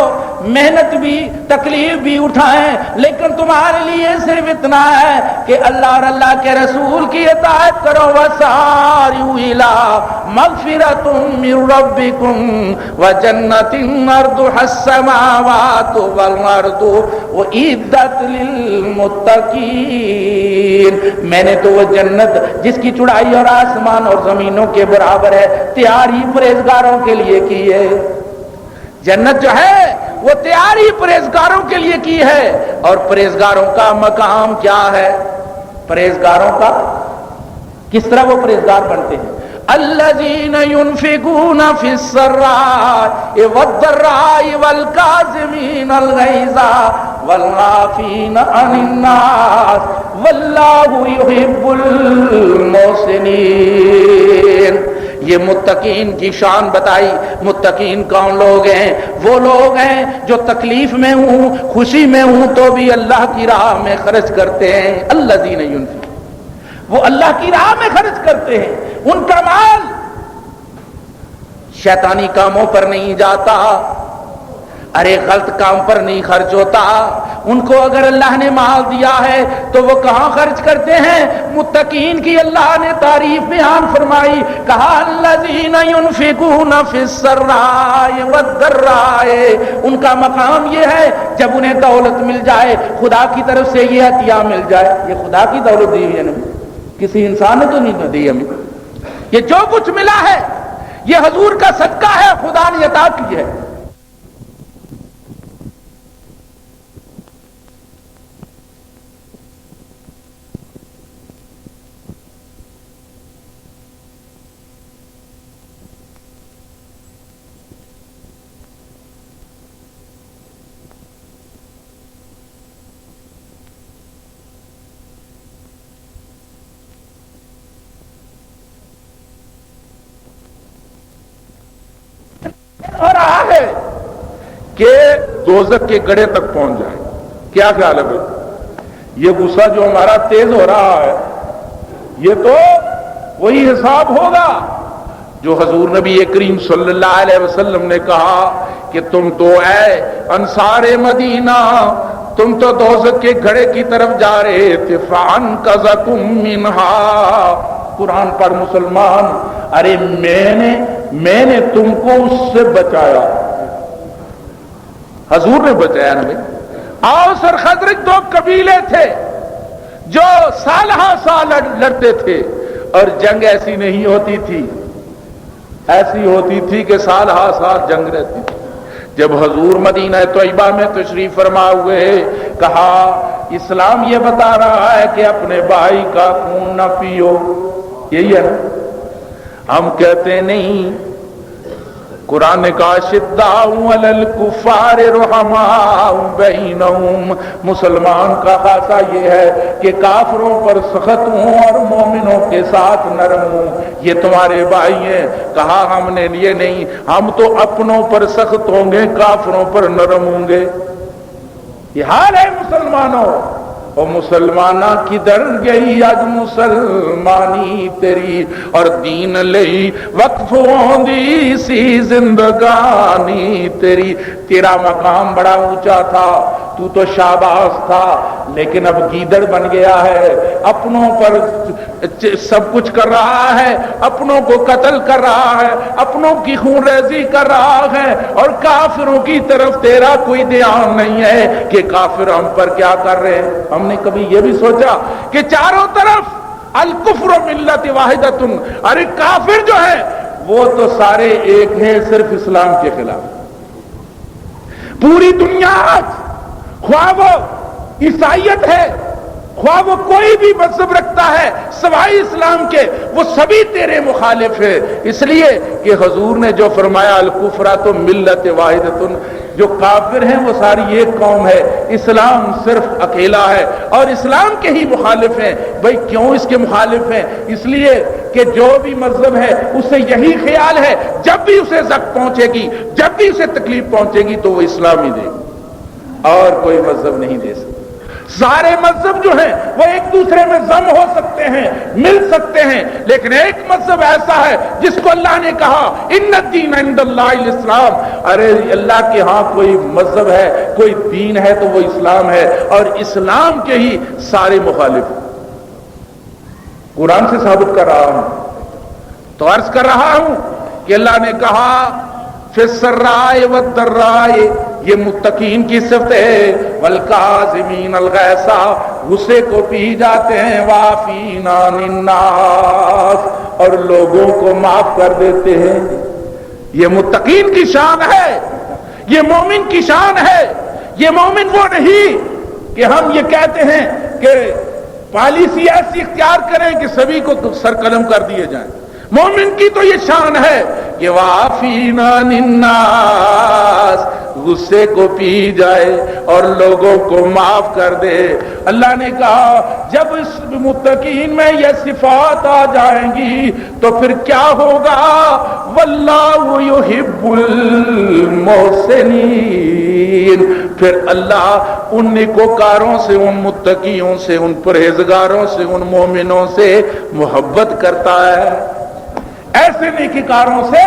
محنت بھی تکلیف بھی اٹھائیں، لیکن تمہارے لیے صرف اتنا ہے کہ اللہ اور اللہ کے رسول کی اطاعت کرو۔ وَسَارِعُوا إِلَىٰ مَغْفِرَةٍ مِّن رَّبِّكُمْ وَجَنَّةٍ عَرْضُهَا السَّمَاوَاتُ وَالْأَرْضُ أُعِدَّتْ لِلْمُتَّقِينَ، میں نے تو وہ جنت جس کی چوڑائی اور آسمان اور زمینوں کے برابر ہے تیار ہی پرہیزگاروں کے لیے کی ہے۔ جنت جو ہے وہ تیار ہی پرہیزگاروں کے لیے کی ہے، اور پرہیزگاروں کا مقام کیا ہے؟ پرہیزگاروں کا کس طرح وہ پرہیزگار بنتے ہیں؟ الذین ينفقون فی السراء والضراء والکاظمین الغیظ والعافین عن الناس واللہ یحب المحسنین۔ یہ متقین کی شان بتائی۔ متقین کون لوگ ہیں؟ وہ لوگ ہیں جو تکلیف میں ہوں خوشی میں ہوں تو بھی اللہ کی راہ میں خرچ کرتے ہیں۔ الذین ينفقون، وہ اللہ کی راہ میں خرچ کرتے ہیں، ان کا مال شیطانی کاموں پر نہیں جاتا، ارے غلط کام پر نہیں خرچ ہوتا۔ ان کو اگر اللہ نے مال دیا ہے تو وہ کہاں خرچ کرتے ہیں؟ متقین کی اللہ نے تعریف بیان فرمائی، کہا الذین ينفقون فی السراء والضراء، ان کا مقام یہ ہے جب انہیں دولت مل جائے، خدا کی طرف سے یہ عطیہ مل جائے۔ یہ خدا کی دولت دی ہے نا، کسی انسان نے تو نہیں دی ہمیں، یہ جو کچھ ملا ہے یہ حضور کا صدقہ ہے، خدا نے عطا کی ہے۔ ہو رہا ہے کہ دوزخ کے گڑھے تک پہنچ جائے۔ کیا خیال ہے بھائی؟ یہ غصہ جو ہمارا تیز ہو رہا ہے یہ تو وہی حساب ہوگا جو حضور نبی کریم صلی اللہ علیہ وسلم نے کہا کہ تم تو اے انصار مدینہ تم تو دوزخ کے گھڑے کی طرف جا رہے تھے، فَأَنْقَذَكُم مِّنْهَا، قرآن پر مسلمان، ارے میں نے تم کو اس سے بچایا، حضور نے بچایا نا۔ اوس اور خزرج دو قبیلے تھے جو سال ہاں سال لڑتے تھے، اور جنگ ایسی نہیں ہوتی تھی، ایسی ہوتی تھی کہ سال ہاں سال جنگ رہتی تھی۔ جب حضور مدینہ طیبہ میں تشریف فرما ہوئے، کہا اسلام یہ بتا رہا ہے کہ اپنے بھائی کا خون نہ پیو، یہی ہے نا؟ ہم کہتے نہیں، قرآن نے کہا شداء علی الکفار رحماء بینہم، مسلمان کا خاصہ یہ ہے کہ کافروں پر سخت ہوں اور مومنوں کے ساتھ نرم ہوں، یہ تمہارے بھائی ہیں۔ کہا ہم نے یہ نہیں، ہم تو اپنوں پر سخت ہوں گے کافروں پر نرم ہوں گے۔ یہ حال ہے مسلمانوں، اور مسلمانہ کدھر گئی آج مسلمانی تیری، اور دین لئی وقف ہوندی سی زندگانی تیری۔ تیرا مقام بڑا اونچا تھا، تو تو شاباش تھا، لیکن اب گیدڑ بن گیا ہے، اپنوں پر سب کچھ کر رہا ہے، اپنوں کو قتل کر رہا ہے، اپنوں کی خون ریزی کر رہا ہے، اور کافروں کی طرف تیرا کوئی دھیان نہیں ہے کہ کافر ہم پر کیا کر رہے ہیں۔ ہم نے کبھی یہ بھی سوچا کہ چاروں طرف الکفر ملت واحدۃ، ارے کافر جو ہے وہ تو سارے ایک ہیں صرف اسلام کے خلاف. پوری دنیا آج خواہ وہ عیسائیت ہے خواہ وہ کوئی بھی مذہب رکھتا ہے سوائے اسلام کے، وہ سبھی تیرے مخالف ہے. اس لیے کہ حضور نے جو فرمایا الکفرۃ ملت واحدۃ، جو کافر ہیں وہ ساری ایک قوم ہے، اسلام صرف اکیلا ہے اور اسلام کے ہی مخالف ہیں. بھائی کیوں اس کے مخالف ہیں؟ اس لیے کہ جو بھی مذہب ہے اسے یہی خیال ہے جب بھی اسے زخم پہنچے گی، جب بھی اسے تکلیف پہنچے گی تو وہ اسلام ہی دے گا اور کوئی مذہب نہیں دے سکتا. سارے مذہب جو ہیں وہ ایک دوسرے میں ضم ہو سکتے ہیں، مل سکتے ہیں، لیکن ایک مذہب ایسا ہے جس کو اللہ نے کہا ان الدین عند اللہ الاسلام. ارے اللہ کے ہاں کوئی مذہب ہے، کوئی دین ہے تو وہ اسلام ہے، اور اسلام کے ہی سارے مخالف ہیں. قرآن سے ثابت کر رہا ہوں تو عرض کر رہا ہوں کہ اللہ نے کہا فی السراء والضراء، یہ متقین کی صفت ہے. والکاظمین الغیظ، غصے کو پی جاتے ہیں. وعافین عن الناس، اور لوگوں کو معاف کر دیتے ہیں. یہ متقین کی شان ہے، یہ مومن کی شان ہے. یہ مومن وہ نہیں کہ ہم یہ کہتے ہیں کہ پالیسی ایسی اختیار کریں کہ سبھی کو سر قلم کر دیے جائیں. مومن کی تو یہ شان ہے کہ وعافین عن الناس، غصے کو پی جائے اور لوگوں کو معاف کر دے. اللہ نے کہا جب اس متقین میں یہ صفات آ جائیں گی تو پھر کیا ہوگا؟ واللہ یحب المحسنین، پھر اللہ ان نیکوکاروں سے، ان متقیوں سے، ان پرہیزگاروں سے، ان مومنوں سے محبت کرتا ہے. ایسے نیکوکاروں سے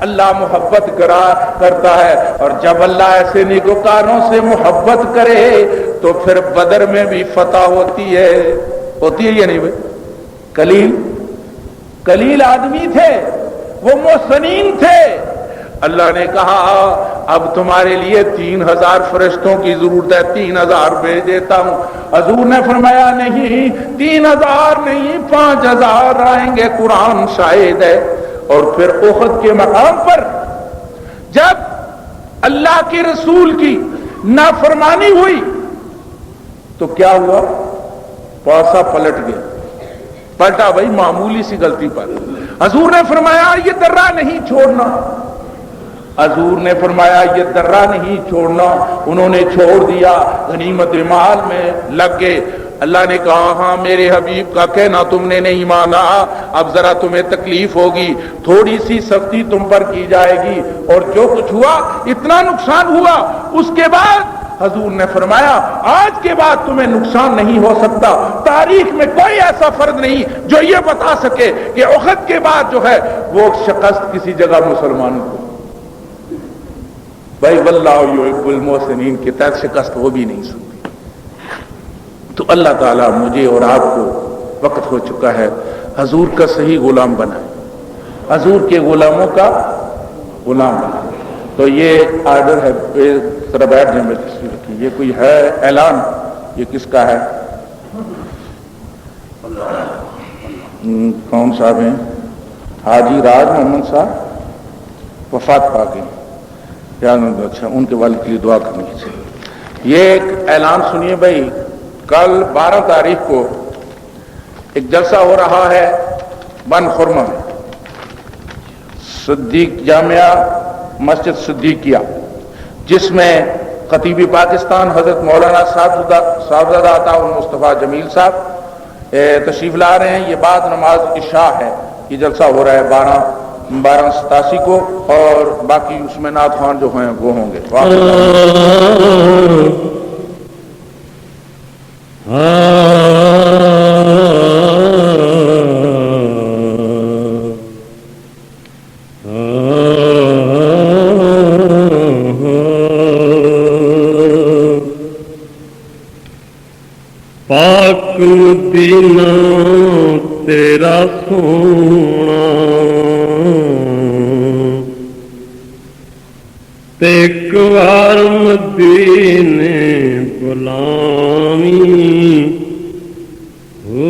اللہ محبت کرتا ہے. اور جب اللہ ایسے نیکوکاروں سے محبت کرے تو پھر بدر میں بھی فتح ہوتی ہے یا نہیں بھائی؟ قلیل آدمی تھے، وہ محسنین تھے. اللہ نے کہا اب تمہارے لیے 3000 فرشتوں کی ضرورت ہے، 3000 بھیج دیتا ہوں. حضور نے فرمایا نہیں، 3000 نہیں، 5000 آئیں گے. قرآن شاہد ہے. اور پھر احد کے مقام پر جب اللہ کے رسول کی نافرمانی ہوئی تو کیا ہوا؟ پاسا پلٹ گیا. پلٹا بھائی معمولی سی غلطی پر. حضور نے فرمایا یہ درہ نہیں چھوڑنا، حضور نے فرمایا یہ درہ نہیں چھوڑنا. انہوں نے چھوڑ دیا، غنیمت مال میں لگ گئے. اللہ نے کہا ہاں میرے حبیب کا کہنا تم نے نہیں مانا، اب ذرا تمہیں تکلیف ہوگی، تھوڑی سی سختی تم پر کی جائے گی. اور جو کچھ ہوا اتنا نقصان ہوا. اس کے بعد حضور نے فرمایا آج کے بعد تمہیں نقصان نہیں ہو سکتا. تاریخ میں کوئی ایسا فرد نہیں جو یہ بتا سکے کہ احد کے بعد جو ہے وہ شکست کسی جگہ مسلمانوں کو. بھائی واللہ یحب المحسنین کے تحت شکست ہو بھی نہیں سکتی. تو اللہ تعالیٰ مجھے اور آپ کو، وقت ہو چکا ہے، حضور کا صحیح غلام بنائے، حضور کے غلاموں کا غلام بنائے. تو یہ آرڈر ہے، ذرا بیٹھ جائیں میں تصویر کی. یہ کوئی ہے اعلان؟ یہ کس کا ہے؟ کون صاحب ہیں؟ حاجی راج محمد صاحب وفات پا گئے. اچھا، ان کے والد کے لیے دعا کرنی چاہیے. یہ ایک اعلان سنیے بھائی. کل 12 تاریخ کو ایک جلسہ ہو رہا ہے بن خرمہ میں، صدیق جامعہ مسجد صدیقیہ، جس میں خطیب پاکستان حضرت مولانا صاحبزادہ عطا المصطفیٰ جمیل صاحب تشریف لا رہے ہیں. یہ بعد نماز عشاء ہے. یہ جلسہ ہو رہا ہے 12/87 کو، اور باقی اس میں نعت خوان جو ہیں وہ ہوں گے. پاک مدینہ تیرا سونا تے ایک بار مدینے بلاویں ہو